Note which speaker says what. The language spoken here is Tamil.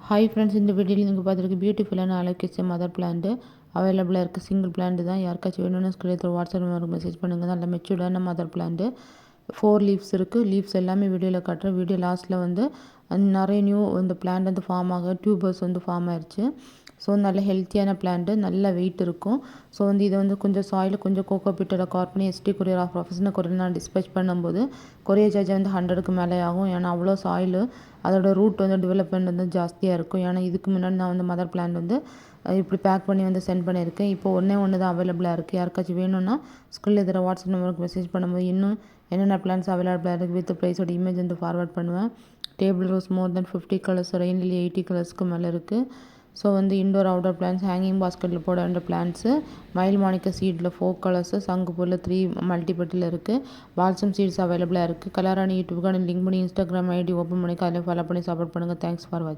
Speaker 1: ஹாய் ஃப்ரெண்ட்ஸ், இந்த வீடியோவில் நீங்கள் பார்த்துருக்கு பியூட்டிஃபுல்லான அலோகேசியா மதர் பிளான்ட் அவைலபிளாக இருக்குது. சிங்கிள் பிளான்ட் தான். யாருக்காச்சும் வேணும்னா ஸ்கிரீனில் வாட்ஸ்அப் நம்பருக்கு மெசேஜ் பண்ணுங்கள். நல்ல மெச்சூர்டான மதர் பிளான்ட். 4 லீவ்ஸ் இருக்குது. லீவ்ஸ் எல்லாமே வீடியோவில் காட்டுறேன். வீடியோ லாஸ்ட்டில் வந்து நிறைய நியூ இந்த பிளான்ட் வந்து ஃபார்ம் ஆக டியூபர்ஸ் வந்து ஃபார்ம் ஆயிடுச்சு. ஸோ நல்ல ஹெல்த்தியான பிளான்ட்டு, நல்ல வெயிட் இருக்கும். ஸோ வந்து இதை வந்து கொஞ்சம் சாயில் கொஞ்சம் கோகோ பிட்டோட கார் பண்ணி ST courier of professional courier நான் டிஸ்பேச் பண்ணும்போது கொரியர் சார்ஜ் வந்து 100க்கு மேலே ஆகும். ஏன்னா அவ்வளோ சாயில், அதோட ரூட் வந்து டெவலப்மெண்ட் வந்து ஜாஸ்தியாக இருக்கும். ஏன்னா இதுக்கு முன்னாடி நான் வந்து மதர் பிளான்ட் வந்து இப்படி பேக் பண்ணி வந்து சென்ட் பண்ணியிருக்கேன். இப்போ ஒன்று தான் அவைலபிளாக இருக்குது. யாருக்காச்சும் வேணும்னா ஸ்கூலில் இதில் வாட்ஸ்அப் நம்பருக்கு மெசேஜ் பண்ணும்போது இன்னும் என்னென்ன பிளான்ஸ் அவைலபிளாக இருக்குது வித் ப்ரைஸோட இமேஜ் வந்து ஃபார்வர்ட் பண்ணுவேன். டேபிள் ரோஸ் மோர் தென் 50 கலர்ஸ், ரெயின்லி 80 கலர்ஸ்க்கு மேலே இருக்குது. ஸோ வந்து இண்டோர் அவுட்டோர் பிளான்ஸ், ஹேங்கிங் பாஸ்கெட்டில் போட வேண்டிய பிளான்ஸு, மயில் மாணிக்க சீடில் 4 கலர்ஸு, சங்குப்பூரில் 3 மல்டிபட்டில் இருக்குது. பால்சம் சீட்ஸ் அவைலபிளாக இருக்குது. கலரான யூடியூப்க்கான லிங்க் பண்ணி இன்ஸ்டாகிராம் ஐடி ஓப்பன் பண்ணி அதில் ஃபாலோ பண்ணி சப்போர்ட் பண்ணுங்கள். தேங்க்ஸ் ஃபார் வாட்சிங்.